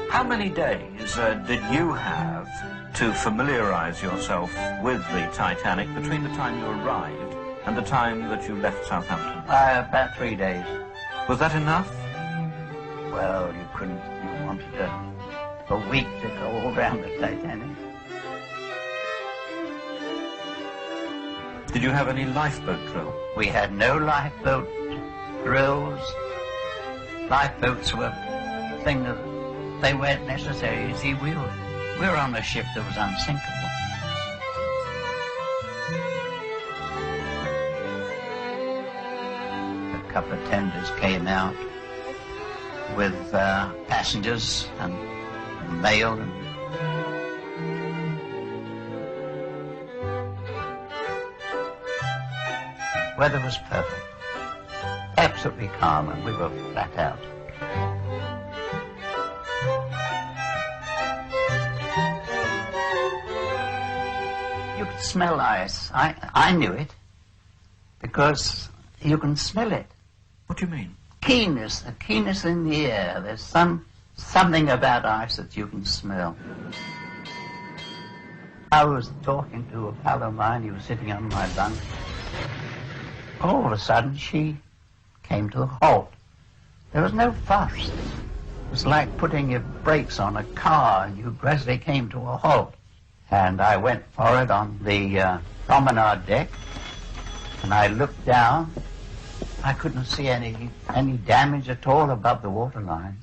How many days did you have to familiarise yourself with the Titanic between the time you arrived and the time that you left Southampton? About 3 days. Was that enough? Well, you wanted a week to go all round the Titanic. Did you have any lifeboat drill? We had no lifeboat drills. Lifeboats were things that they weren't necessary. You see, we were on a ship that was unsinkable. A couple of tenders came out with passengers and mail. Weather was perfect, absolutely calm, and we were flat out. You could smell ice. I knew it, because you can smell it. What do you mean? Keenness, a keenness in the air. There's something about ice that you can smell. I was talking to a pal of mine. He was sitting on my bunk. All of a sudden, she came to a halt. There was no fuss. It was like putting your brakes on a car, and you gradually came to a halt. And I went for it on the promenade deck, and I looked down. I couldn't see any damage at all above the waterline.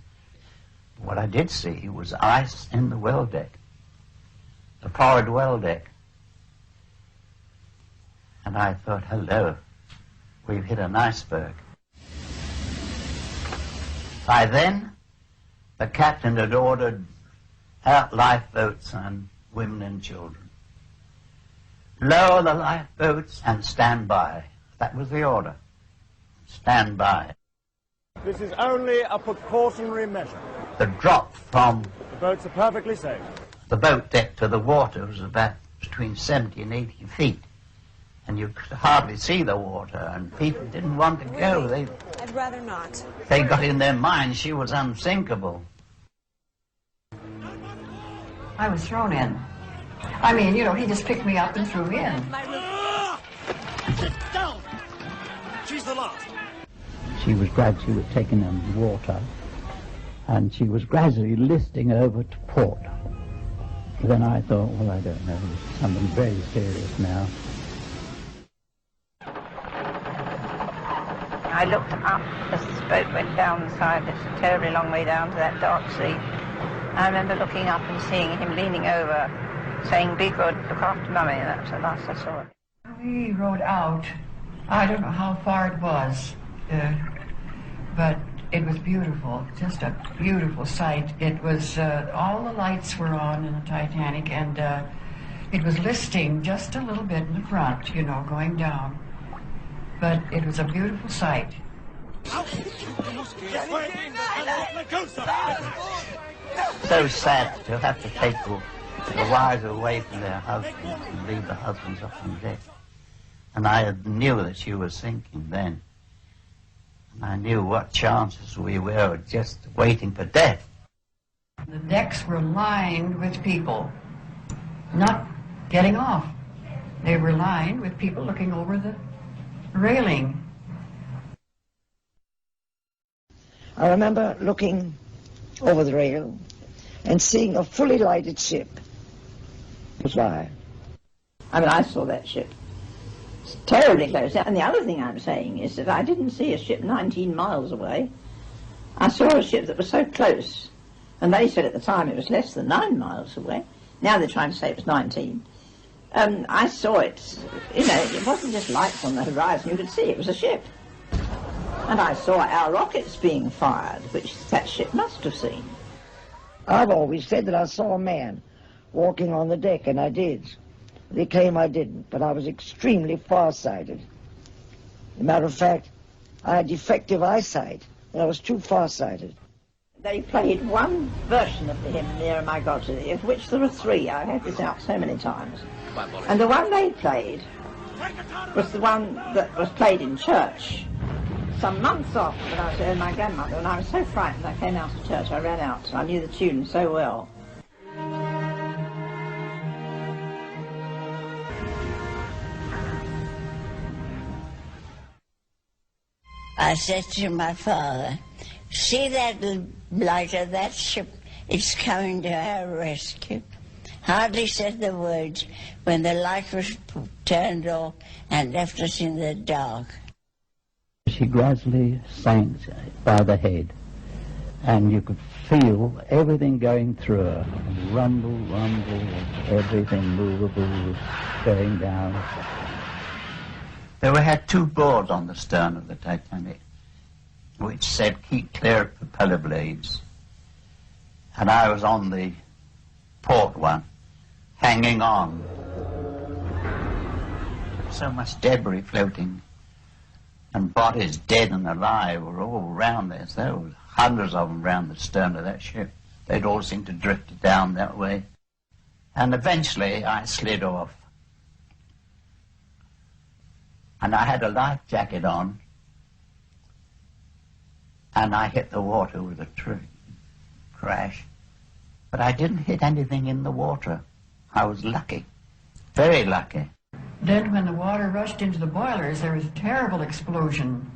What I did see was ice in the well deck, the forward well deck. And I thought, hello, we've hit an iceberg. By then, the captain had ordered out lifeboats and women and children. Lower the lifeboats and stand by. That was the order. Stand by. This is only a precautionary measure. The drop from The boats are perfectly safe. the boat deck to the water was about between 70 and 80 feet. And you could hardly see the water, and people didn't want to go. I'd rather not. They got in their minds she was unsinkable. I was thrown in. I mean, you know, he just picked me up and threw me in. Sit down! She's the last. She was taken in water, and she was gradually listing over to port. Then I thought, well, I don't know, it's something very serious now. I looked up as the boat went down the side. It's a terribly long way down to that dark sea. I remember looking up and seeing him leaning over, saying, "Be good, look after Mummy," and that's the last I saw it. We rode out. I don't know how far it was, but it was beautiful, just a beautiful sight. It was, all the lights were on in the Titanic, and it was listing just a little bit in the front, you know, going down. But it was a beautiful sight. So sad to have to take the wives away from their husbands and leave the husbands up on deck. And I knew that she was sinking then. And I knew what chances we were of just waiting for death. The decks were lined with people not getting off. They were lined with people looking over the railing. I remember looking over the rail and seeing a fully lighted ship. It was why. I mean, I saw that ship. It's terribly close. And the other thing I'm saying is that I didn't see a ship 19 miles away. I saw a ship that was so close. And they said at the time it was less than 9 miles away. Now they're trying to say it was 19. I saw it, you know, it wasn't just lights on the horizon, you could see it was a ship. And I saw our rockets being fired, which that ship must have seen. I've always said that I saw a man walking on the deck, and I did. They claim I didn't, but I was extremely far-sighted. As a matter of fact, I had defective eyesight, and I was too far-sighted. They played one version of the hymn, Nearer My God to Thee, of which there are 3. I've had this out so many times. And the one they played was the one that was played in church. some months after I was with my grandmother, and I was so frightened I came out of church. I ran out. I knew the tune so well. I said to my father, see that light of that ship? It's coming to our rescue. Hardly said the words when the light was turned off and left us in the dark. She gradually sank by the head, and you could feel everything going through her. Rumble, rumble, everything movable, going down. We had two boards on the stern of the Titanic, which said, keep clear of propeller blades. And I was on the port one, hanging on. So much debris floating, and bodies, dead and alive, were all around there. So there were hundreds of them around the stern of that ship. They'd all seem to drift down that way. And eventually I slid off. And I had a life jacket on, and I hit the water with a crash. But I didn't hit anything in the water. I was lucky, very lucky. Then when the water rushed into the boilers, there was a terrible explosion.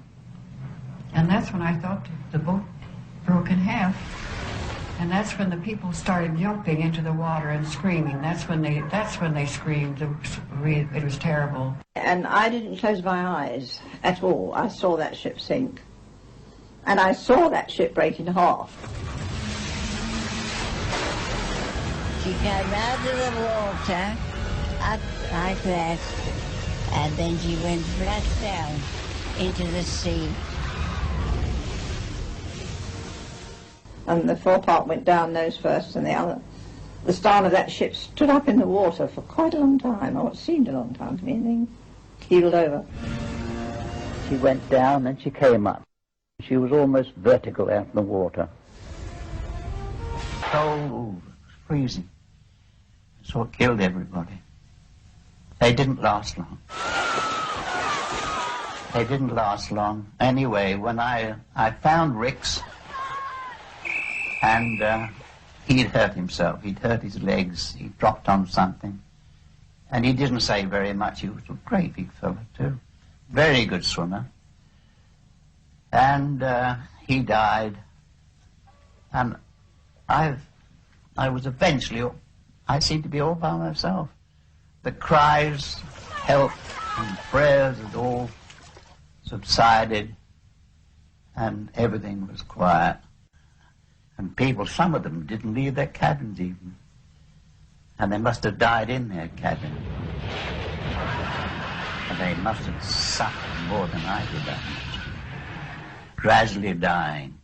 And that's when I thought the boat broke in half. And that's when the people started jumping into the water and screaming. That's when they screamed. It was terrible. And I didn't close my eyes at all. I saw that ship sink. And I saw that ship break in half. She came out of the water, up like that, and then she went flat down into the sea. And the forepart went down nose first, and the stern of that ship stood up in the water for quite a long time, or it seemed a long time to me, and then keeled over. She went down and she came up. She was almost vertical out in the water. Cold, freezing. So it killed everybody. They didn't last long. They didn't last long. Anyway, when I found Rick's, and he'd hurt himself. He'd hurt his legs. He dropped on something. And he didn't say very much. He was a great big fellow, too. Very good swimmer. And he died. And I was eventually, I seemed to be all by myself. The cries, help, and prayers had all subsided, and everything was quiet. And people, some of them didn't leave their cabins even. And they must have died in their cabin. And they must have suffered more than I did that much. Gradually dying.